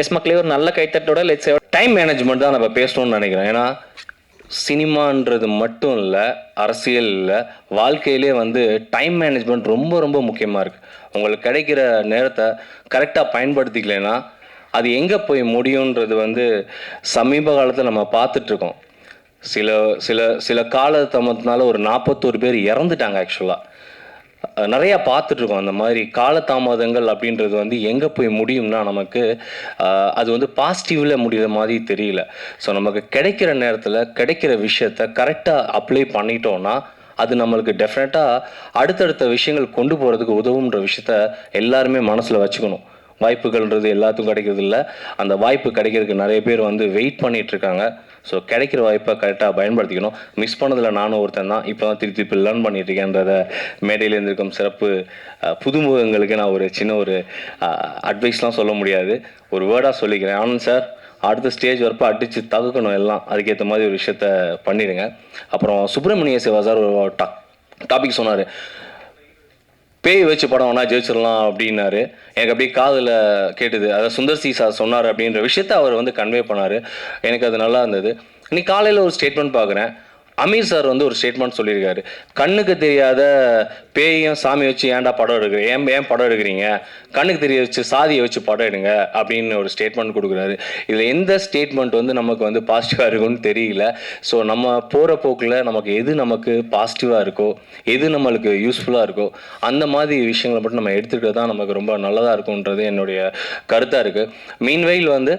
S மக்களே, ஒரு நல்ல கைத்தட்டோட லெட்ஸ் டைம் மேனேஜ்மெண்ட் தான் நம்ம பேசணும்னு நினைக்கிறேன். ஏன்னா சினிமான்றது மட்டும் இல்லை, அரசியல் இல்லை, வாழ்க்கையிலே வந்து டைம் மேனேஜ்மெண்ட் ரொம்ப ரொம்ப முக்கியமாக இருக்குது. உங்களுக்கு கிடைக்கிற நேரத்தை கரெக்டாக பயன்படுத்திக்கலைன்னா அது எங்கே போய் முடியுன்றது வந்து சமீப காலத்தில் நம்ம பார்த்துட்ருக்கோம். சில சில சில கால தாமதத்தினால ஒரு 41 பேர் இறந்துட்டாங்க. ஆக்சுவலாக நிறையா பார்த்துட்ருக்கோம். அந்த மாதிரி காலதாமதங்கள் அப்படின்றது வந்து எங்கே போய் முடியும்னா நமக்கு அது வந்து பாசிட்டிவில் முடிகிற மாதிரி தெரியல. ஸோ நமக்கு கிடைக்கிற நேரத்தில் கிடைக்கிற விஷயத்த கரெக்டாக அப்ளை பண்ணிட்டோன்னா அது நம்மளுக்கு டெஃபினட்டாக அடுத்தடுத்த விஷயங்கள் கொண்டு போகிறதுக்கு உதவுன்ற விஷயத்த எல்லாருமே மனசில் வச்சுக்கணும். வாய்ப்புகள்ன்றது எல்லாத்துக்கும் கிடைக்கிறது இல்லை. அந்த வாய்ப்பு கிடைக்கிறதுக்கு நிறைய பேர் வந்து வெயிட் பண்ணிகிட்ருக்காங்க. ஸோ கிடைக்கிற வாய்ப்பை கரெக்டாக பயன்படுத்திக்கணும். மிஸ் பண்ணதில் நானும் ஒருத்தன் தான். இப்போ தான் திருப்பி லேர்ன் பண்ணிகிட்ருக்கேன்றதை மேடையில் இருந்திருக்கும் சிறப்பு புதுமுகங்களுக்கு நான் ஒரு சின்ன ஒரு அட்வைஸ்லாம் சொல்ல முடியாது, ஒரு வேர்டாக சொல்லிக்கிறேன். ஆனந்த் சார், அடுத்த ஸ்டேஜ் வரப்போ அடித்து தகுக்கணும் எல்லாம். அதுக்கேற்ற மாதிரி ஒரு விஷயத்த பண்ணிடுங்க. அப்புறம் சுப்பிரமணிய சிவா சார் ஒரு டாபிக் சொன்னார், பேய் வச்சு படம் வேணா ஜெயிச்சிடலாம் அப்படின்னாரு. எனக்கு அப்படியே காதில் கேட்டுது. அதை சுந்தர் சி சார் சொன்னார் அப்படின்ற விஷயத்த அவர் வந்து கன்வே பண்ணார். எனக்கு அது நல்லா இருந்தது. இன்னைக்கு காலையில் ஒரு ஸ்டேட்மெண்ட் பார்க்குறேன். அமீர் சார் வந்து ஒரு ஸ்டேட்மெண்ட் சொல்லியிருக்காரு. கண்ணுக்கு தெரியாத பேயும் சாமி வச்சு ஏன்டா படம் எடுக்கிறீங்க, ஏன் படம் எடுக்கிறீங்க, கண்ணுக்கு தெரிய வச்சு சாதியை வச்சு படம் எடுங்க அப்படின்னு ஒரு ஸ்டேட்மெண்ட் கொடுக்குறாரு. இதில் எந்த ஸ்டேட்மெண்ட் வந்து நமக்கு வந்து பாசிட்டிவாக இருக்குன்னு தெரியல. ஸோ நம்ம போகிற போக்கில் நமக்கு எது நமக்கு பாசிட்டிவாக இருக்கோ, எது நம்மளுக்கு யூஸ்ஃபுல்லாக இருக்கோ அந்த மாதிரி விஷயங்களை மட்டும் நம்ம எடுத்துக்கிட்டு தான் நமக்கு ரொம்ப நல்லதாக இருக்கும்ன்றது என்னுடைய கருத்தாக இருக்குது. மீன்வெயில் வந்து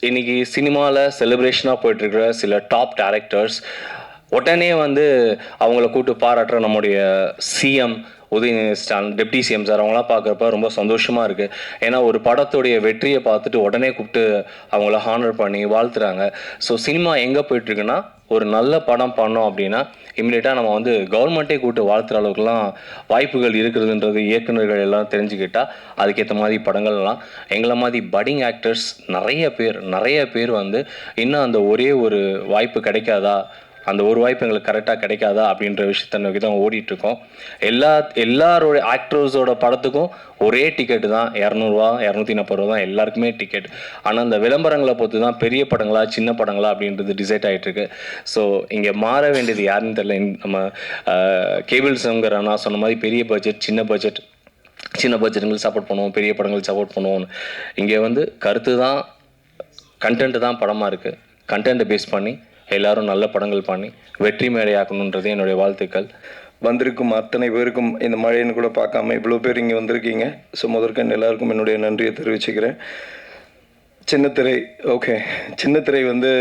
இன்னைக்கு சினிமாவில் செலிப்ரேஷனாக போயிட்டுருக்கிற சில டாப் டைரக்டர்ஸ் உடனே வந்து அவங்கள கூப்பிட்டு பாராட்டுற நம்முடைய CM Udhayanidhi Stalin, deputy CM sir, அவங்களாம் பார்க்குறப்ப ரொம்ப சந்தோஷமாக இருக்குது. ஏன்னா ஒரு படத்துடைய வெற்றியை பார்த்துட்டு உடனே கூப்பிட்டு அவங்கள ஹானர் பண்ணி வாழ்த்துறாங்க. ஸோ சினிமா எங்கே போயிட்டுருக்குன்னா, ஒரு நல்ல படம் பண்ணோம் அப்படின்னா இம்மிடியட்டாக நம்ம வந்து கவர்மெண்ட்டே கூப்பிட்டு வாழ்த்துற அளவுக்குலாம் வாய்ப்புகள் இருக்கிறதுன்றது இயக்குநர்கள் எல்லாம் தெரிஞ்சுக்கிட்டால் அதுக்கேற்ற மாதிரி படங்கள்லாம் எங்களை மாதிரி பட்டிங் ஆக்டர்ஸ் நிறைய பேர் வந்து இன்னும் அந்த ஒரே ஒரு வாய்ப்பு கிடைக்காதா, அந்த ஒரு வாய்ப்பு எங்களுக்கு கரெக்டாக கிடைக்காதா அப்படின்ற விஷயத்த நோக்கி தான் ஓடிட்டுருக்கோம். எல்லாரோட ஆக்டர்ஸோட படத்துக்கும் ஒரே டிக்கெட்டு தான், 200 240 தான் எல்லாருக்குமே டிக்கெட். ஆனால் அந்த விளம்பரங்களை பொறுத்து தான் பெரிய படங்களா சின்ன படங்களா அப்படின்றது டிசைட் ஆகிட்டுருக்கு. ஸோ இங்கே மாற வேண்டியது யாருன்னு தெரியல. நம்ம கேபிள் சங்கர் அண்ணா சொன்ன மாதிரி பெரிய பட்ஜெட் சின்ன பட்ஜெட்டுங்களுக்கு சப்போர்ட் பண்ணுவோம், பெரிய படங்களுக்கு சப்போர்ட் பண்ணுவோம். இங்கே வந்து கருத்து தான், கண்டென்ட்டு தான் படமாக இருக்குது. கண்டென்ட்டை பேஸ் பண்ணி எல்லாரும் நல்ல படங்கள் பண்ணி வெற்றி மேடையாக்கணுன்றது என்னுடைய வாழ்த்துக்கள். வந்திருக்கும் அத்தனை பேருக்கும் இந்த மழைன்னு கூட பார்க்காம இவ்வளோ பேர் இங்கே வந்திருக்கீங்க. ஸோ முதற்கண்டு எல்லாருக்கும் என்னுடைய நன்றியை தெரிவிச்சுக்கிறேன். சின்னத்திரை, ஓகே, சின்னத்திரை வந்து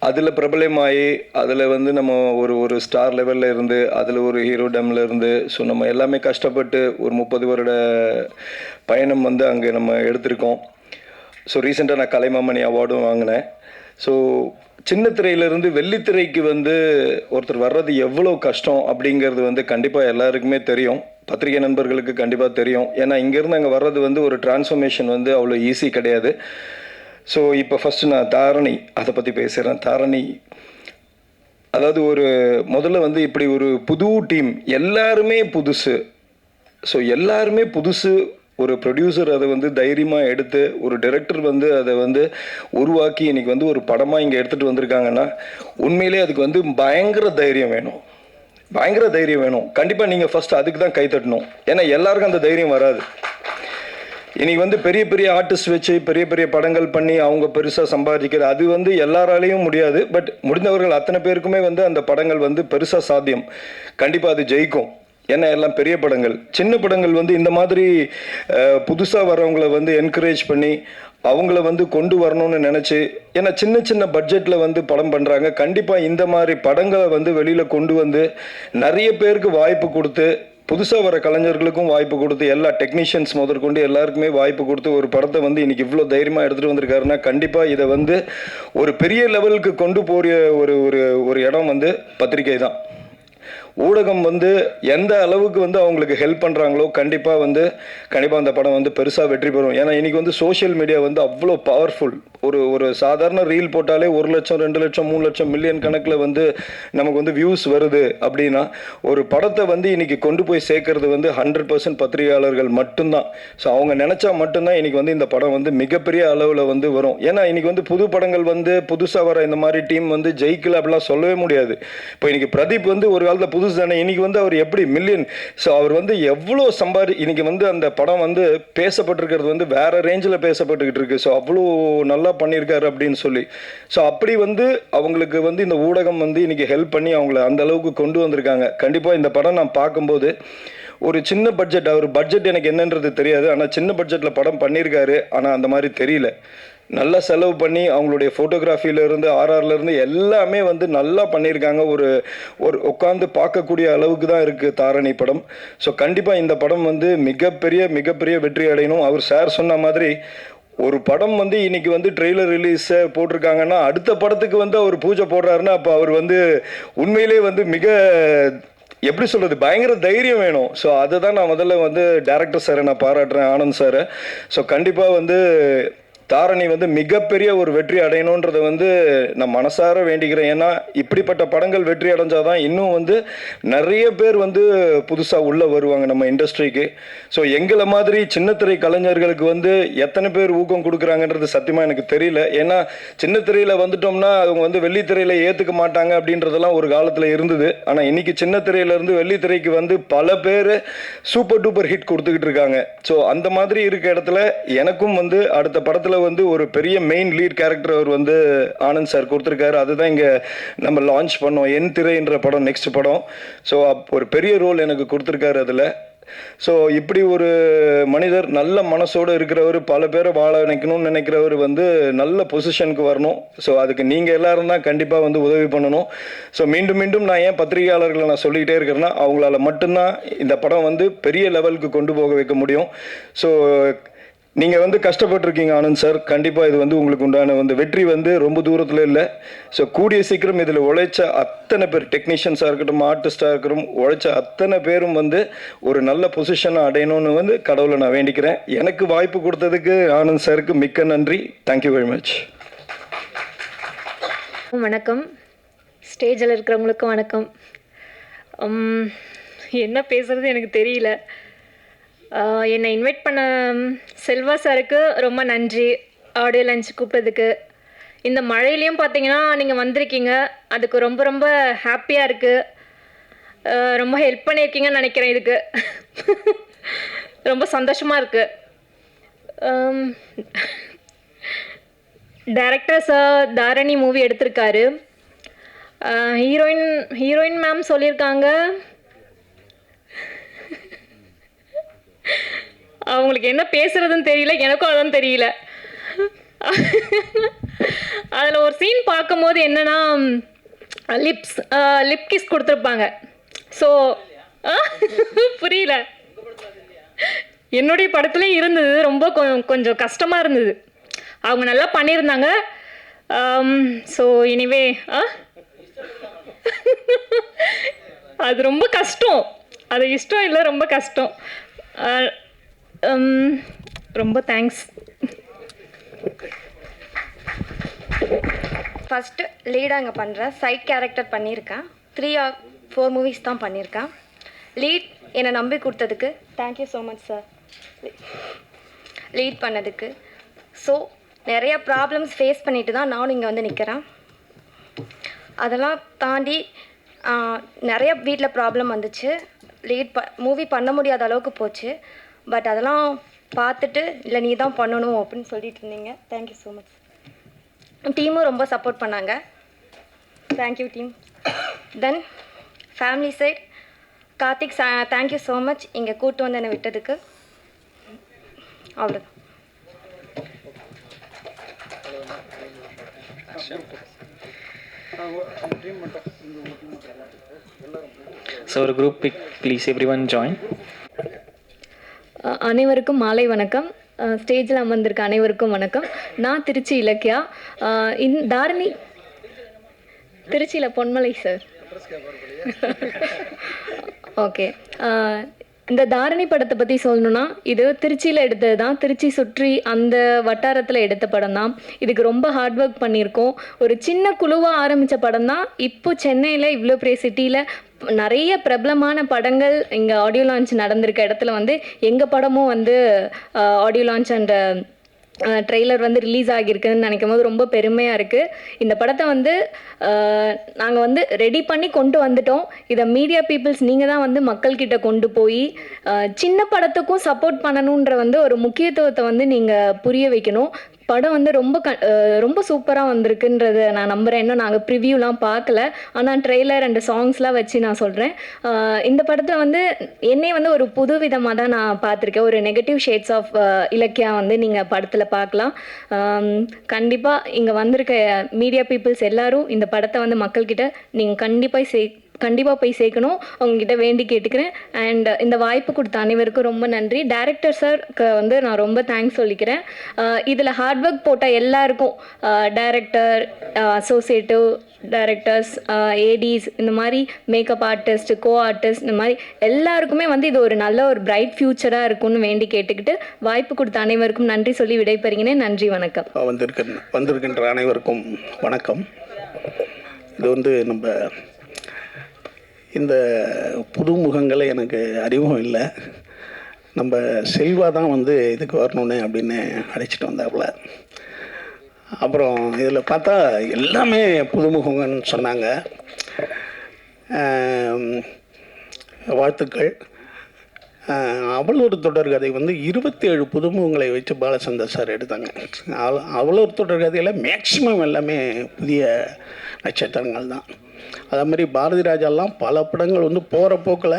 அதில் பிரபலமாகி அதில் வந்து நம்ம ஒரு ஸ்டார் லெவலில் இருந்து அதில் ஒரு ஹீரோ டம்மில் இருந்து ஸோ நம்ம எல்லாமே கஷ்டப்பட்டு ஒரு 30 வருட பயணம் வந்து அங்கே நம்ம எடுத்திருக்கோம். ஸோ ரீசெண்டாக நான் கலைமாமணி அவார்டும் வாங்கினேன். ஸோ சின்ன திரையிலேருந்து வெள்ளித்திரைக்கு வந்து ஒருத்தர் வர்றது எவ்வளோ கஷ்டம் அப்படிங்கிறது வந்து கண்டிப்பாக எல்லாருக்குமே தெரியும். பத்திரிகை நண்பர்களுக்கு கண்டிப்பாக தெரியும். ஏன்னா இங்கேருந்து அங்கே வர்றது வந்து ஒரு டிரான்ஸ்ஃபர்மேஷன் வந்து அவ்வளோ ஈஸி கிடையாது. ஸோ இப்போ ஃபஸ்ட்டு நான் தாரணி அதை பற்றி பேசுகிறேன். தாரணி அதாவது முதல்ல வந்து இப்படி ஒரு புது டீம், எல்லாருமே புதுசு. ஸோ எல்லாருமே புதுசு. ஒரு ப்ரொடியூசர் அதை வந்து தைரியமாக எடுத்து, ஒரு டைரக்டர் வந்து அதை வந்து உருவாக்கி இன்றைக்கி வந்து ஒரு படமாக இங்கே எடுத்துகிட்டு வந்திருக்காங்கன்னா உண்மையிலே அதுக்கு வந்து பயங்கர தைரியம் வேணும். கண்டிப்பாக நீங்கள் ஃபஸ்ட்டு அதுக்கு தான் கைத்தட்டணும். ஏன்னா எல்லாருக்கும் அந்த தைரியம் வராது. இன்றைக்கி வந்து பெரிய பெரிய ஆர்டிஸ்ட் வச்சு பெரிய பெரிய படங்கள் பண்ணி அவங்க பெருசாக சம்பாதிக்கிறது அது வந்து எல்லாராலையும் முடியாது. பட் முடிந்தவர்கள் அத்தனை பேருக்குமே வந்து அந்த படங்கள் வந்து பெருசாக சாத்தியம். கண்டிப்பாக அது ஜெயிக்கும். ஏன்னா எல்லாம் பெரிய படங்கள். சின்ன படங்கள் வந்து இந்த மாதிரி புதுசாக வரவங்கள வந்து என்கரேஜ் பண்ணி அவங்கள வந்து கொண்டு வரணும்னு நினச்சி, ஏன்னா சின்ன பட்ஜெட்டில் வந்து படம் பண்ணுறாங்க. கண்டிப்பாக இந்த மாதிரி படங்களை வந்து வெளியில் கொண்டு வந்து நிறைய பேருக்கு வாய்ப்பு கொடுத்து, புதுசாக வர கலைஞர்களுக்கும் வாய்ப்பு கொடுத்து, எல்லா டெக்னீஷியன்ஸ் முதற்கொண்டு எல்லாருக்குமே வாய்ப்பு கொடுத்து ஒரு படத்தை வந்து இன்றைக்கி இவ்வளோ தைரியமாக எடுத்துகிட்டு வந்திருக்காருன்னா கண்டிப்பாக இதை வந்து ஒரு பெரிய லெவலுக்கு கொண்டு போகிற ஒரு இடம் வந்து பத்திரிகை தான். ஊடகம் வந்து எந்த அளவுக்கு வந்து அவங்களுக்கு ஹெல்ப் பண்ணுறாங்களோ கண்டிப்பாக அந்த படம் வந்து பெருசாக வெற்றி பெறும். ஏன்னா இன்றைக்கி வந்து சோஷியல் மீடியா வந்து அவ்வளோ பவர்ஃபுல். ஒரு சாதாரண ரீல் போட்டாலே 1 லட்சம் 2 லட்சம் 3 லட்சம் மில்லியன் கணக்கில் வந்து நமக்கு வந்து வியூஸ் வருது அப்படின்னா ஒரு படத்தை வந்து இன்னைக்கு கொண்டு போய் சேர்க்கறது வந்து 100% பத்திரிகையாளர்கள் மட்டும்தான். ஸோ அவங்க நினச்சா மட்டும்தான் இன்னைக்கு வந்து இந்த படம் வந்து மிகப்பெரிய அளவில் வந்து வரும். ஏன்னா இன்னைக்கு வந்து புது படங்கள் வந்து புதுசாக வர இந்த மாதிரி டீம் வந்து ஜெயிக்கல அப்படிலாம் சொல்லவே முடியாது. இப்போ இன்னைக்கு பிரதீப் வந்து ஒரு காலத்தில் புதுசு தானே, இன்னைக்கு வந்து அவர் எப்படி மில்லியன், ஸோ அவர் வந்து எவ்வளோ இன்னைக்கு வந்து அந்த படம் வந்து பேசப்பட்டிருக்கிறது வந்து வேற ரேஞ்சில் பேசப்பட்டுக்கிட்டு இருக்கு. ஸோ அவ்வளோ நல்லா பண்ணியிருக்காரு அப்படின்னு சொல்லி. ஸோ அப்படி வந்து அவங்களுக்கு வந்து இந்த ஊடகம் வந்து இன்னைக்கு ஹெல்ப் பண்ணி அவங்கள அந்த அளவுக்கு கொண்டு வந்திருக்காங்க. கண்டிப்பாக இந்த படம் நான் பார்க்கும்போது ஒரு சின்ன பட்ஜெட், அவர் பட்ஜெட் எனக்கு என்னன்றது தெரியாது, ஆனால் சின்ன பட்ஜெட்டில் படம் பண்ணியிருக்காரு. ஆனால் அந்த மாதிரி தெரியல, நல்லா செலவு பண்ணி அவங்களுடைய ஃபோட்டோகிராஃபிலேருந்து ஆர்ஆர்லேருந்து எல்லாமே வந்து நல்லா பண்ணியிருக்காங்க. ஒரு உட்காந்து பார்க்கக்கூடிய அளவுக்கு தான் இருக்குது தாரணி படம். ஸோ கண்டிப்பாக இந்த படம் வந்து மிகப்பெரிய வெற்றி அடையணும். அவர் சார் சொன்ன மாதிரி ஒரு படம் வந்து இன்னைக்கு வந்து ட்ரெய்லர் ரிலீஸ் போட்டிருக்காங்கன்னா அடுத்த படத்துக்கு வந்து அவர் பூஜை போடுறாருன்னா அப்போ அவர் வந்து உண்மையிலே வந்து எப்படி சொல்கிறது, பயங்கர தைரியம் வேணும். ஸோ அதை தான் நான் முதல்ல வந்து டைரக்டர் சாரை நான் பாராட்டுறேன், ஆனந்த் சாரை. ஸோ கண்டிப்பாக வந்து தாரணி வந்து மிகப்பெரிய ஒரு வெற்றி அடையணுன்றதை வந்து நான் மனசார வேண்டிக்கிறேன். ஏன்னா இப்படிப்பட்ட படங்கள் வெற்றி அடைஞ்சாதான் இன்னும் வந்து நிறைய பேர் வந்து புதுசாக உள்ளே வருவாங்க நம்ம இண்டஸ்ட்ரிக்கு. ஸோ எங்களை மாதிரி சின்னத்திரை கலைஞர்களுக்கு வந்து எத்தனை பேர் ஊக்கம் கொடுக்குறாங்கன்றது சத்தியமாக எனக்கு தெரியல. ஏன்னா சின்னத்திரையில் வந்துட்டோம்னா அவங்க வந்து வெள்ளித்திரையில் ஏற்றுக்க மாட்டாங்க அப்படின்றதெல்லாம் ஒரு காலத்தில் இருந்தது. ஆனால் இன்னைக்கு சின்னத்திரையிலேருந்து வெள்ளித்திரைக்கு வந்து பல பேர் சூப்பர் டூப்பர் ஹிட் கொடுத்துக்கிட்டு இருக்காங்க. ஸோ அந்த மாதிரி இருக்க இடத்துல எனக்கும் வந்து அடுத்த படத்தில் வந்து ஒரு பெரிய மெயின் லீட் கேரக்டர் அவர் வந்து ஆனந்த் சார் கொடுத்துருக்காரு. அதுதான் இங்கே நம்ம லான்ச் பண்ணோம், என் திரைன்ற படம், நெக்ஸ்ட் படம். ஸோ ஒரு பெரிய ரோல் எனக்கு கொடுத்துருக்காரு அதில். ஸோ இப்படி ஒரு மனிதர், நல்ல மனசோடு இருக்கிறவர், பல பேரை வாழ வைக்கணும்னு நினைக்கிறவர் வந்து நல்ல பொசிஷனுக்கு வரணும். ஸோ அதுக்கு நீங்கள் எல்லாரும் தான் கண்டிப்பாக வந்து உதவி பண்ணணும். ஸோ மீண்டும் நான் ஏன் பத்திரிகையாளர்களை நான் சொல்லிக்கிட்டே இருக்கிறேன்னா அவங்களால மட்டும்தான் இந்த படம் வந்து பெரிய லெவலுக்கு கொண்டு போக வைக்க முடியும். ஸோ நீங்கள் வந்து கஷ்டப்பட்டுருக்கீங்க ஆனந்த் சார். கண்டிப்பாக இது வந்து உங்களுக்கு உண்டான வந்து வெற்றி வந்து ரொம்ப தூரத்தில் இல்லை. ஸோ கூடிய சீக்கிரம் இதில் உழைச்ச அத்தனை பேர், டெக்னீஷியன்ஸாக இருக்கட்டும், ஆர்டிஸ்டாக இருக்கட்டும், உழைச்ச அத்தனை பேரும் வந்து ஒரு நல்ல பொசிஷனை அடையணும்னு வந்து கடவுளை நான் வேண்டிக்கிறேன். எனக்கு வாய்ப்பு கொடுத்ததுக்கு ஆனந்த் சாருக்கு மிக்க நன்றி. Thank you very much. வணக்கம், ஸ்டேஜில் இருக்கிறவங்களுக்கும் வணக்கம். என்ன பேசுகிறது எனக்கு தெரியல. என்னை இன்வைட் பண்ண செல்வா சாருக்கு ரொம்ப நன்றி, ஆடியோ லஞ்ச் கூப்பிட்டதுக்கு. இந்த மழையிலையும் பார்த்தீங்கன்னா நீங்கள் வந்திருக்கீங்க, அதுக்கு ரொம்ப ஹாப்பியாக இருக்குது. ரொம்ப ஹெல்ப் பண்ணியிருக்கீங்கன்னு நினைக்கிறேன். இதுக்கு ரொம்ப சந்தோஷமாக இருக்குது. டைரக்டர் சார் தாரணி மூவி எடுத்திருக்காரு. ஹீரோயின் மேம் சொல்லியிருக்காங்க அவங்களுக்கு என்ன பேசுறதுன்னு தெரியல, எனக்கும் அதான் தெரியல. அதில் ஒரு சீன் பார்க்கும்போது என்னன்னா லிப் கிஸ் கொடுத்துருப்பாங்க. ஸோ புரியல, என்னுடைய படத்துலேயும் இருந்தது. ரொம்ப கொஞ்சம் கஷ்டமாக இருந்தது. அவங்க நல்லா பண்ணியிருந்தாங்க. ஸோ எனிவே அது ரொம்ப கஷ்டம், அது இஷ்டம் இல்லை, ரொம்ப கஷ்டம். ரொம்ப தேங்க்ஸ். ஃபஸ்ட்டு லீடாக அங்கே பண்ணுறேன். சைட் கேரக்டர் பண்ணியிருக்கேன். 3 or 4 மூவிஸ் தான் பண்ணியிருக்கேன். லீட் என்னை நம்பி கொடுத்ததுக்கு thank you so much sir. Lead பண்ணதுக்கு. ஸோ நிறைய ப்ராப்ளம்ஸ் ஃபேஸ் பண்ணிட்டு தான் நானும் இங்கே வந்து நிற்கிறேன். அதெல்லாம் தாண்டி நிறைய வீட்டில் ப்ராப்ளம் வந்துச்சு. மூவி பண்ண முடியாத அளவுக்கு போச்சு. பட் அதெல்லாம் பார்த்துட்டு இல்லை நீ தான் பண்ணணும் அப்படின்னு சொல்லிட்டு இருந்தீங்க. Thank you so much. டீமும் ரொம்ப சப்போர்ட் பண்ணாங்க. Thank you team. Then family side Karthik thank you so much இங்கே கூட்டு வந்து என்னை விட்டதுக்கு. அவ்வளோதான். So a group pic, please everyone join. அனைவருக்கும் மாலை வணக்கம். ஸ்டேஜில் அமர்ந்திருக்க அனைவருக்கும் வணக்கம். நான் திருச்சி இலக்கியா. தாரணி திருச்சியில் பொன்மலை சார். ஓகே. இந்த தாரணி படத்தை பற்றி சொல்லணுன்னா, இது திருச்சியில் எடுத்தது தான். திருச்சி சுற்றி அந்த வட்டாரத்தில் எடுத்த படம் தான். இதுக்கு ரொம்ப ஹார்ட் ஒர்க் பண்ணியிருக்கோம். ஒரு சின்ன குழுவாக ஆரம்பித்த படம் தான். இப்போ சென்னையில் இவ்வளோ பெரிய சிட்டியில் நிறைய பிரபலமான படங்கள் இங்கே ஆடியோ லான்ச் நடந்திருக்க இடத்துல வந்து எங்கள் படமும் வந்து ஆடியோ லான்ச் அண்ட் ட்ரெய்லர் வந்து ரிலீஸ் ஆகியிருக்குன்னு நினைக்கும் போது ரொம்ப பெருமையாக இருக்குது. இந்த படத்தை வந்து நாங்கள் வந்து ரெடி பண்ணி கொண்டு வந்துட்டோம். இதை மீடியா பீப்புள்ஸ் நீங்கள் தான் வந்து மக்கள்கிட்ட கொண்டு போய் சின்ன படத்துக்கும் சப்போர்ட் பண்ணணுன்ற வந்து ஒரு முக்கியத்துவத்தை வந்து நீங்கள் புரிய வைக்கணும். படம் வந்து ரொம்ப சூப்பராக வந்திருக்குன்றதை நான் நம்புகிறேன். இன்னும் நாங்கள் ப்ரிவ்யூலாம் பார்க்கல, ஆனால் ட்ரெய்லர் அண்ட் சாங்ஸ்லாம் வச்சு நான் சொல்கிறேன். இந்த படத்தில் வந்து என்னை வந்து ஒரு புது விதமாக தான் நான் பார்த்துருக்கேன். ஒரு நெகட்டிவ் ஷேட்ஸ் ஆஃப் இலக்கியா வந்து நீங்கள் படத்தில் பார்க்கலாம். கண்டிப்பாக இங்கே வந்திருக்க மீடியா பீப்புள்ஸ் எல்லாரும் இந்த படத்தை வந்து மக்கள்கிட்ட நீங்கள் கண்டிப்பாக போய் சேர்க்கணும். அவங்ககிட்ட வேண்டி கேட்டுக்கிறேன். அண்ட் இந்த வாய்ப்பு கொடுத்த அனைவருக்கும் ரொம்ப நன்றி. டைரக்டர் சார்க்கு வந்து நான் ரொம்ப தேங்க்ஸ் சொல்லிக்கிறேன். இதில் ஹார்ட் ஒர்க் போட்ட எல்லாருக்கும், டைரக்டர், அசோசியேட்டிவ் டைரக்டர்ஸ், ஏடிஸ், இந்த மாதிரி மேக்கப் ஆர்டிஸ்ட், கோ ஆர்டிஸ்ட், இந்த மாதிரி எல்லாருக்குமே வந்து இது ஒரு நல்ல ஒரு பிரைட் ஃப்யூச்சராக இருக்கும்னு வேண்டி கேட்டுக்கிட்டு வாய்ப்பு கொடுத்த அனைவருக்கும் நன்றி சொல்லி விடைபெறுகிறேன். நன்றி, வணக்கம். வந்திருக்கின்ற அனைவருக்கும் வணக்கம். இது வந்து நம்ம இந்த புதுமுகங்களை எனக்கு அறிமுகம் இல்லை. நம்ம செல்வா தான் வந்து இதுக்கு வரணுன்னு அப்படின்னு அழைச்சிட்டு வந்தாப்புல. அப்புறம் இதில் பார்த்தா எல்லாமே புதுமுகங்கன்னு சொன்னாங்க. வாழ்த்துக்கள். அவள் ஒரு தொடர்கதை வந்து 27 புதுமுகங்களை வச்சு பாலச்சந்தர் சார் எடுத்தாங்க. அவள் ஒரு தொடர்கதையில் மேக்சிமம் எல்லாமே புதிய நட்சத்திரங்கள் தான். அதே மாதிரி பாரதி ராஜாலாம் பல படங்கள் வந்து போகிற போக்கில்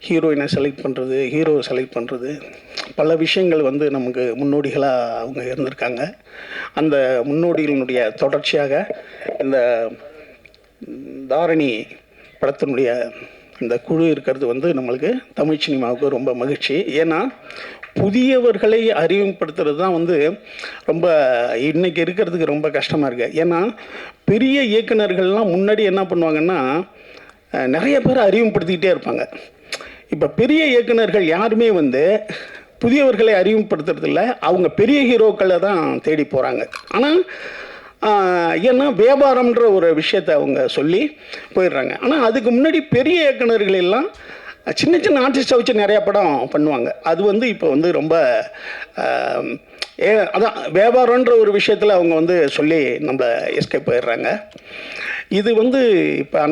ஹீரோயினை செலக்ட் பண்ணுறது, ஹீரோவை செலக்ட் பண்ணுறது, பல விஷயங்கள் வந்து நமக்கு முன்னோடிகளாக அவங்க இருந்திருக்காங்க. அந்த முன்னோடிகளினுடைய தொடர்ச்சியாக இந்த தாரணி படத்தினுடைய இந்த குழு இருக்கிறது வந்து நம்மளுக்கு தமிழ் சினிமாவுக்கு ரொம்ப மகிழ்ச்சி. ஏன்னா புதியவர்களை அறிமுகப்படுத்துறது தான் வந்து ரொம்ப இன்றைக்கி இருக்கிறதுக்கு ரொம்ப கஷ்டமாக இருக்குது. ஏன்னா பெரிய இயக்குநர்கள்லாம் முன்னாடி என்ன பண்ணுவாங்கன்னா நிறைய பேர் அறிமுகப்படுத்திக்கிட்டே இருப்பாங்க. இப்போ பெரிய இயக்குநர்கள் யாருமே வந்து புதியவர்களை அறிமுகப்படுத்துறதில்ல, அவங்க பெரிய ஹீரோக்களை தான் தேடி போகிறாங்க. ஆனால் ஏன்னா வியாபாரம்ன்ற ஒரு விஷயத்தை அவங்க சொல்லி போயிடுறாங்க. ஆனால் அதுக்கு முன்னாடி பெரிய இயக்குநர்கள் எல்லாம் சின்ன சின்ன ஆர்டிஸ்ட்டை வச்சு நிறையா படம் பண்ணுவாங்க. அது வந்து இப்போ வந்து ரொம்ப அதான் வியாபாரன்ற ஒரு விஷயத்தில் அவங்க வந்து சொல்லி நம்ம எஸ்கேப் போயிடுறாங்க. இது வந்து இப்போ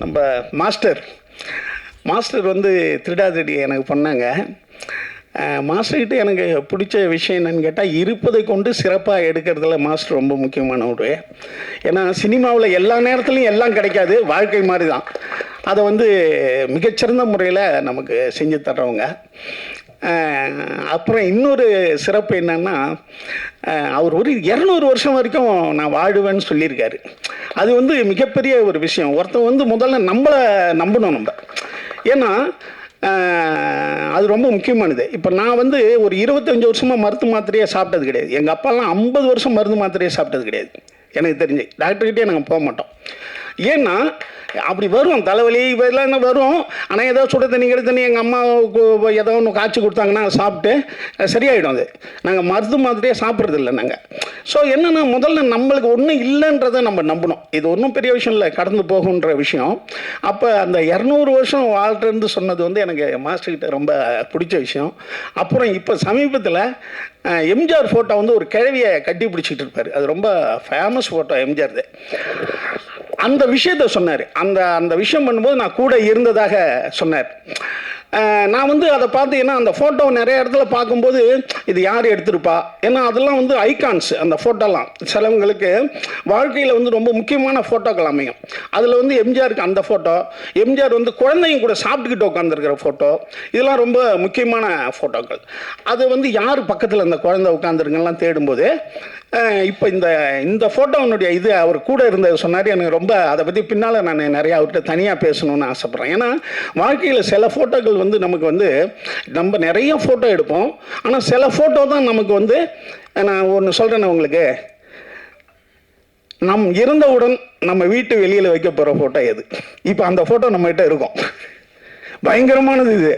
நம்ம மாஸ்டர் வந்து திருடாதிரி எனக்கு பண்ணாங்க. மாஸ்டர்கிட்ட எனக்கு பிடிச்ச விஷயம் என்னென்னு கேட்டால், இருப்பதை கொண்டு சிறப்பாக எடுக்கிறதுல மாஸ்டர் ரொம்ப முக்கியமானவர். ஏன்னா சினிமாவில் எல்லா நேரத்துலையும் எல்லாம் கிடைக்காது, வாழ்க்கை மாதிரி தான். அதை வந்து மிகச்சிறந்த முறையில் நமக்கு செஞ்சு தர்றவங்க. அப்புறம் இன்னொரு சிறப்பு என்னென்னா, அவர் ஒரு 200 வருஷம் வரைக்கும் நான் வாழுவேன்னு சொல்லியிருக்காரு. அது வந்து மிகப்பெரிய ஒரு விஷயம். ஒருத்தன் வந்து முதல்ல நம்மளை நம்பணும் நம்ம. ஏன்னா அது ரொம்ப முக்கியமானது. இப்போ நான் வந்து ஒரு 25 வருஷமாக மருந்து மாத்திரையே சாப்பிட்டது கிடையாது. எங்கள் அப்பாலாம் 50 வருஷம் மருந்து மாத்திரையே சாப்பிட்டது கிடையாது. எனக்கு தெரிஞ்சு டாக்டர்கிட்டே நாங்கள் போக மாட்டோம். ஏன்னா அப்படி வரும் தலைவலி இதெல்லாம் வரும். ஆனால் ஏதோ சுட தண்ணி கெடு தண்ணி எங்கள் அம்மாவுக்கு ஏதோ ஒன்று காய்ச்சி கொடுத்தாங்கன்னா சாப்பிட்டு சரியாயிடும். அது நாங்கள் மருந்து மாதிரியே சாப்பிட்றதில்ல நாங்கள். ஸோ என்னென்னா முதல்ல நம்மளுக்கு ஒன்றும் இல்லைன்றதை நம்ம நம்பணும். இது ஒன்றும் பெரிய விஷயம் இல்லை, கடந்து போகுன்ற விஷயம். அப்போ அந்த 200 வருஷம் வாழ்றேன்னு சொன்னது வந்து எனக்கு மாஸ்டர்கிட்ட ரொம்ப பிடிச்ச விஷயம். அப்புறம் இப்போ சமீபத்தில் எம்ஜிஆர் ஃபோட்டோ வந்து ஒரு கிழவியை கட்டி பிடிச்சிக்கிட்டு இருப்பார். அது ரொம்ப ஃபேமஸ் ஃபோட்டோ எம்ஜிஆர்து. அந்த விஷயத்தை சொன்னார். அந்த விஷயம் பண்ணும்போது நான் கூட இருந்ததாக சொன்னார். நான் வந்து அதை பார்த்தீங்கன்னா அந்த ஃபோட்டோ நிறைய இடத்துல பார்க்கும்போது இது யார் எடுத்திருப்பா, ஏன்னா அதெல்லாம் வந்து ஐகான்ஸ். அந்த ஃபோட்டோலாம் சிலவங்களுக்கு வாழ்க்கையில் வந்து ரொம்ப முக்கியமான ஃபோட்டோக்கள் அமையும். அதில் வந்து எம்ஜிஆருக்கு அந்த ஃபோட்டோ, எம்ஜிஆர் வந்து குழந்தைங்க கூட சாப்பிட்டுக்கிட்டு உட்காந்துருக்கிற ஃபோட்டோ, இதெல்லாம் ரொம்ப முக்கியமான ஃபோட்டோக்கள். அது வந்து யார் பக்கத்தில் அந்த குழந்தை உட்காந்துருங்கலாம் தேடும்போது இப்போ இந்த ஃபோட்டோனுடைய இது அவர் கூட இருந்தது சொன்னார். எனக்கு ரொம்ப அதை பற்றி பின்னால் நான் நிறையா அவர்கிட்ட தனியாக பேசணுன்னு ஆசைப்பட்றேன். ஏன்னா வாழ்க்கையில் சில ஃபோட்டோக்கள் வந்து நமக்கு வந்து நம்ம நிறைய ஃபோட்டோ எடுப்போம். ஆனால் சில ஃபோட்டோ தான் நமக்கு வந்து, நான் ஒன்று சொல்கிறேன்னு உங்களுக்கு, நம் இருந்தவுடன் நம்ம வீட்டு வெளியில் வைக்க போகிற ஃபோட்டோ எது. இப்போ அந்த ஃபோட்டோ நம்மகிட்ட இருக்கும். பயங்கரமானது இது.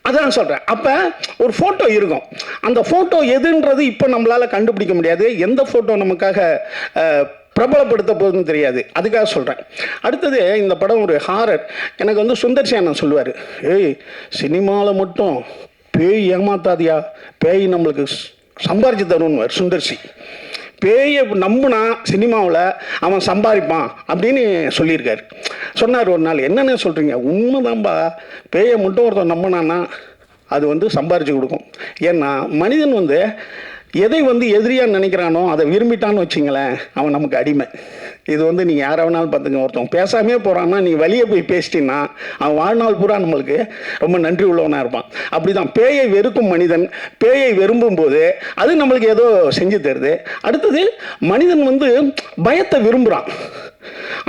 அதான் சொல்கிறேன். அப்போ ஒரு ஃபோட்டோ இருக்கும், அந்த ஃபோட்டோ எதுன்றது இப்போ நம்மளால் கண்டுபிடிக்க முடியாது. எந்த ஃபோட்டோ நமக்காக பிரபலப்படுத்த போகுதுன்னு தெரியாது. அதுக்காக சொல்கிறேன். அடுத்தது இந்த படம் ஒரு ஹாரர். எனக்கு வந்து சுந்தர்சி அண்ணன் சொல்லுவார், ஏய் சினிமாவில் மட்டும் பேய் ஏமாத்தாதியா, பேய் நம்மளுக்கு சம்பாரிச்சு தருணுவார் சுந்தர்சி. பேயை நம்புனா சினிமாவில் அவன் சம்பாதிப்பான் அப்படின்னு சொல்லியிருக்காரு. சொன்னார் ஒரு நாள், என்னென்ன சொல்கிறீங்க, உண்மைதான்பா, பேயை மட்டும் ஒருத்தன் நம்பினான்னா அது வந்து சம்பாரித்து கொடுக்கும். ஏன்னா மனிதன் வந்து எதை வந்து எதிரியாக நினைக்கிறானோ அதை விரும்பிட்டான்னு வச்சிங்களேன், அவன் நமக்கு அடிமை. இது வந்து நீங்கள் யாரை வேணாலும் பார்த்துங்க, ஒருத்தவங்க பேசாமே போகிறான்னா நீ வெளியே போய் பேசிட்டீங்கன்னா அவன் வாழ்நாள் பூரா நம்மளுக்கு ரொம்ப நன்றி உள்ளவனாக இருப்பான். அப்படி தான் பேயை வெறுக்கும் மனிதன் பேயை விரும்பும் போது அது நம்மளுக்கு ஏதோ செஞ்சு தருது. அடுத்தது மனிதன் வந்து பயத்தை விரும்புகிறான்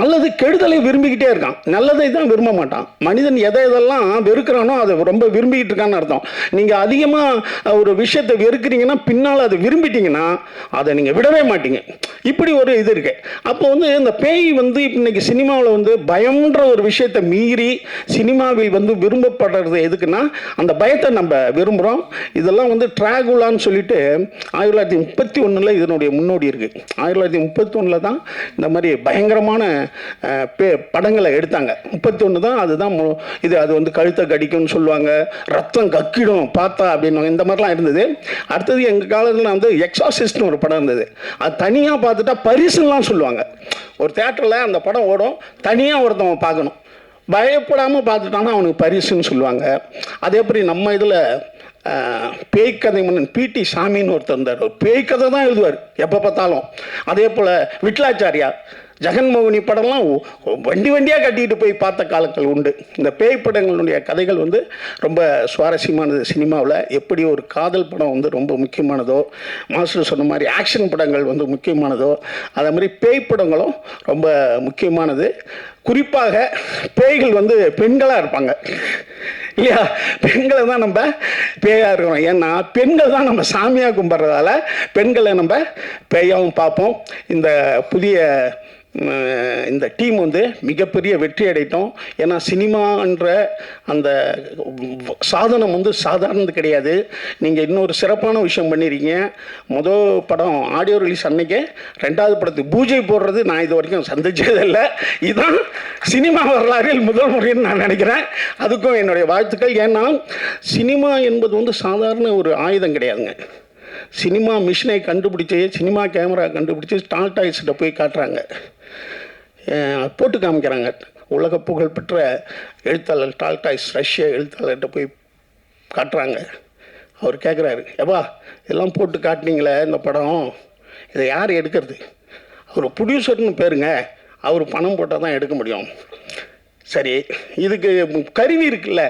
அல்லது கெடுதலை விரும்பிக்கிட்டே இருக்கான், நல்லதை தான் விரும்ப மாட்டான். மனிதன் எதெல்லாம் வெறுக்கிறானோ அதை ரொம்ப விரும்பிக்கிட்டு இருக்கான்னு அர்த்தம். நீங்கள் அதிகமாக ஒரு விஷயத்தை வெறுக்கிறீங்கன்னா பின்னால் அதை விரும்பிட்டீங்கன்னா அதை நீங்கள் விடவே மாட்டீங்க. இப்படி ஒரு இது இருக்கு. அப்போ வந்து இந்த பேய் வந்து இன்னைக்கு சினிமாவில் வந்து பயம்ன்ற ஒரு விஷயத்தை மீறி சினிமாவில் வந்து விரும்பப்படுறது எதுக்குன்னா அந்த பயத்தை நம்ம விரும்புகிறோம். இதெல்லாம் வந்து ட்ராகுலான்னு சொல்லிட்டு 1931 இதனுடைய முன்னோடி இருக்குது. 1931 தான் இந்த மாதிரி பயங்கரமான படங்களை எடுத்தாங்க. 31 தான் அதுதான் இது. அது வந்து கழுத்தை கடிக்கும்னு சொல்லுவாங்க, ரத்தம் கக்கிடும் பார்த்தா அப்படின்னு இந்த மாதிரிலாம் இருந்தது. அடுத்தது எங்கள் காலத்தில் வந்து எக்ஸாசிஸ்ட்னு ஒரு படம் இருந்தது. அது தனியாக பார்த்துட்டா பரிசுலாம் சொல்லுவாங்க. ஒரு தேட்டரில் அந்த படம் ஓடும், தனியாக ஒருத்தவன் பார்க்கணும், பயப்படாமல் பார்த்துட்டானா அவனுக்கு பரிசுன்னு சொல்லுவாங்க. அதே மாதிரி நம்ம இதில் பேய்க்கதை மன்னன் பிடி சாமின்னு ஒருத்தர் இருந்தார். ஒரு பேய்க்கதை தான் எழுதுவார் எப்போ பார்த்தாலும். அதே போல் விட்லாச்சாரியா, ஜெகன்மோகினி படம்லாம் வண்டி வண்டியாக கட்டிக்கிட்டு போய் பார்த்த காலங்கள் உண்டு. இந்த பேய் படங்களுடைய கதைகள் வந்து ரொம்ப சுவாரஸ்யமானது. சினிமாவில் எப்படி ஒரு காதல் படம் வந்து ரொம்ப முக்கியமானதோ, மாஸ்டர் சொன்ன மாதிரி ஆக்ஷன் படங்கள் வந்து முக்கியமானதோ, அதே மாதிரி பேய் படங்களும் ரொம்ப முக்கியமானது. குறிப்பாக பேய்கள் வந்து பெண்களாக இருப்பாங்க இல்லையா? பெண்களை தான் நம்ம பேயாக இருக்கிறோம். ஏன்னா பெண்கள் தான் நம்ம சாமியாக கும்பிட்றதால பெண்களை நம்ம பேயாகவும் பார்ப்போம். இந்த புதிய இந்த டீம் வந்து மிகப்பெரிய வெற்றி அடைத்தோம். ஏன்னா சினிமான்ற அந்த சாதனம் வந்து சாதாரணது கிடையாது. நீங்கள் இன்னொரு சிறப்பான விஷயம் பண்ணியிருக்கீங்க. மொதல் படம் ஆடியோ ரிலீஸ் அன்னைக்கே 2வது படத்துக்கு பூஜை போடுறது நான் இது வரைக்கும் சந்திச்சதில்லை. இதுதான் சினிமா வரலாறில் முதல் முறைன்னு நான் நினைக்கிறேன். அதுக்கும் என்னுடைய வாழ்த்துக்கள். ஏன்னா சினிமா என்பது வந்து சாதாரண ஒரு ஆயுதம் கிடையாதுங்க. சினிமா மிஷினை கண்டுபிடிச்சி, சினிமா கேமரா கண்டுபிடிச்சி டால்டாய்ஸ்கிட்ட போய் காட்டுறாங்க, போட்டு காமிக்கிறாங்க. உலக புகழ்பெற்ற எழுத்தாளர் டால்டாய்ஸ், ரஷ்ய எழுத்தாளர்கிட்ட போய் காட்டுறாங்க. அவர் கேட்குறாரு, எப்பா இதெல்லாம் போட்டு காட்டினீங்களே இந்த படம், இதை யார் எடுக்கிறது? அவர் ப்ரொடியூசர்னு பேருங்க, அவர் பணம் போட்டால் தான் எடுக்க முடியும். சரி, இதுக்கு கருவி இருக்குல்ல,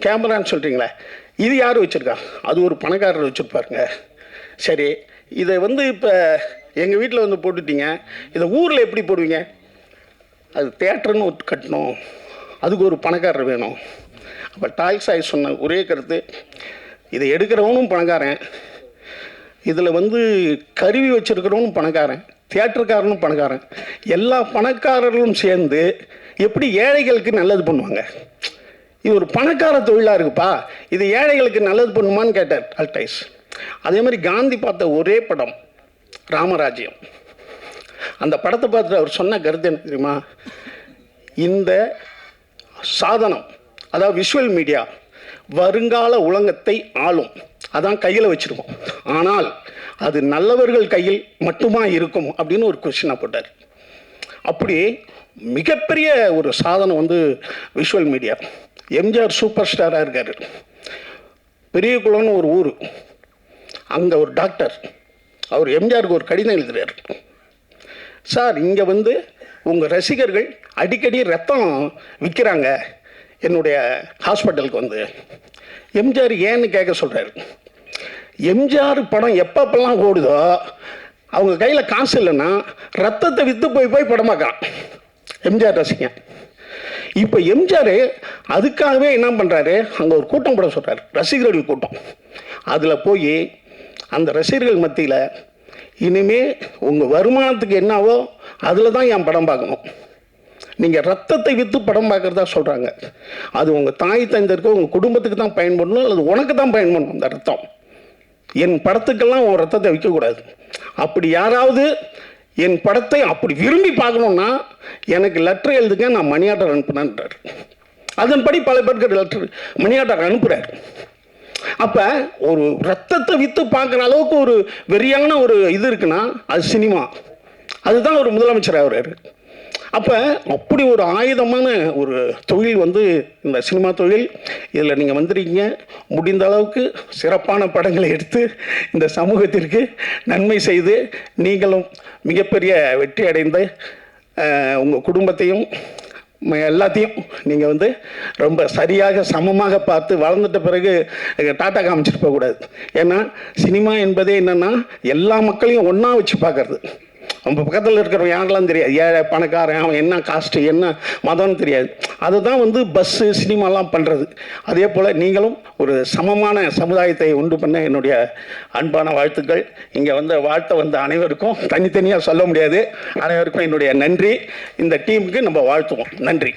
கேமரான்னு சொல்கிறீங்களே, இது யார் வச்சுருக்கா? அது ஒரு பணக்காரர் வச்சுருப்பாருங்க. சரி, இதை வந்து இப்போ எங்கள் வீட்டில் வந்து போட்டுட்டீங்க, இதை ஊரில் எப்படி போடுவீங்க? அது தேட்டர்னு கட்டணும், அதுக்கு ஒரு பணக்காரர் வேணும். அப்போ டால்ஸ்டாய் சொன்ன ஒரே கருத்து, இதை எடுக்கிறவனும் பணக்காரன், இதில் வந்து கருவி வச்சுருக்கிறவனும் பணக்காரன், தியேட்டருக்காரனும் பணக்காரன், எல்லா பணக்காரர்களும் சேர்ந்து எப்படி ஏழைகளுக்கு நல்லது பண்ணுவாங்க? இது ஒரு பணக்கார தொழிலாக இருக்குப்பா, இது ஏழைகளுக்கு நல்லது பண்ணுமான்னு கேட்டார் டால்ஸ்டாய். அதே மாதிரி காந்தி பார்த்த ஒரே படம் ராமராஜ்யம். அந்த படத்தை பார்த்துட்டு அவர் சொன்ன கருத்து என்ன தெரியுமா? இந்த சாதனம், அதாவது விஷுவல் மீடியா, வருங்கால உலகத்தை ஆளும், அதான் கையில் வச்சுருக்கோம், ஆனால் அது நல்லவர்கள் கையில் மட்டுமா இருக்கும் அப்படின்னு ஒரு கொஸ்டினை போட்டார். அப்படி மிகப்பெரிய ஒரு சாதனம் வந்து விஷுவல் மீடியா. எம்ஜிஆர் சூப்பர் ஸ்டாராக இருக்கார். பெரிய குளம்னு ஒரு ஊர், அங்கே ஒரு டாக்டர், அவர் எம்ஜிஆருக்கு ஒரு கடிதம் எழுதுறார். சார், இங்கே வந்து உங்கள் ரசிகர்கள் அடிக்கடி ரத்தம் விற்கிறாங்க என்னுடைய ஹாஸ்பிட்டலுக்கு வந்து. எம்ஜிஆர் ஏன்னு கேட்க சொல்கிறார். எம்ஜிஆர் படம் எப்பப்பெல்லாம் ஓடுதோ அவங்க கையில் காசு இல்லைன்னா ரத்தத்தை விற்று போய் படம் பார்க்கலாம் எம்ஜிஆர் ரசிகன். இப்போ எம்ஜிஆர் அதுக்காகவே என்ன பண்ணுறாரு, அங்கே ஒரு கூட்டம் போட சொல்கிறார், ரசிகர்கள் கூட்டம். அதில் போய் அந்த ரசிகர்கள் மத்தியில் இனிமேல் உங்கள் வருமானத்துக்கு என்னவோ அதில் தான் என் படம் பார்க்கணும், நீங்கள் ரத்தத்தை விற்று படம் பார்க்குறதா சொல்கிறாங்க. அது உங்கள் தாய் தந்தருக்கு உங்கள் குடும்பத்துக்கு தான் பயன்படணும், அல்லது உனக்கு தான் பயன்படணும் அந்த ரத்தம். என் படத்துக்கெல்லாம் உன் ரத்தத்தை விற்கக்கூடாது. அப்படி யாராவது என் படத்தை அப்படி விரும்பி பார்க்கணுன்னா எனக்கு லெட்டர் எழுதுங்க, நான் மணி ஆர்டர் அனுப்புனேன்றார். அதன்படி பல பேருக்கு லெட்டர் மணி ஆர்டர் அனுப்புகிறார். அப்போ ஒரு ரத்தத்தை விற்று பார்க்குற அளவுக்கு ஒரு வெறியான ஒரு இது இருக்குன்னா அது சினிமா. அதுதான் ஒரு முதலமைச்சர் ஆகிறார். அப்போ அப்படி ஒரு ஆயுதமான ஒரு தொழில் வந்து இந்த சினிமா தொழில். இதில் நீங்கள் வந்திருக்கீங்க, முடிந்த அளவுக்கு சிறப்பான படங்களை எடுத்து இந்த சமூகத்திற்கு நன்மை செய்து நீங்களும் மிகப்பெரிய வெற்றி அடைந்து உங்கள் குடும்பத்தையும் எல்லாத்தையும் நீங்கள் வந்து ரொம்ப சரியாக சமமாக பார்த்து வளர்ந்துட்ட பிறகு டாட்டா காமிச்சிட்டு போகக்கூடாது. ஏன்னா சினிமா என்பதே என்னென்னா எல்லா மக்களையும் ஒன்றா வச்சு பார்க்குறது. நம்ம பக்கத்தில் இருக்கிறவங்க யாரெல்லாம் தெரியாது, ஏழை பணக்காரன், அவன் என்ன காஸ்ட்டு என்ன மதம்னு தெரியாது. அதுதான் வந்து பஸ்ஸு சினிமாலாம் பண்ணுறது. அதே போல் நீங்களும் ஒரு சமமான சமுதாயத்தை உண்டு பண்ண என்னுடைய அன்பான வாழ்த்துக்கள். இங்கே வந்து வாழ்த்த வந்த அனைவருக்கும் தனித்தனியாக சொல்ல முடியாது, அனைவருக்கும் என்னுடைய நன்றி. இந்த டீமுக்கு நம்ம வாழ்த்துவோம். நன்றி.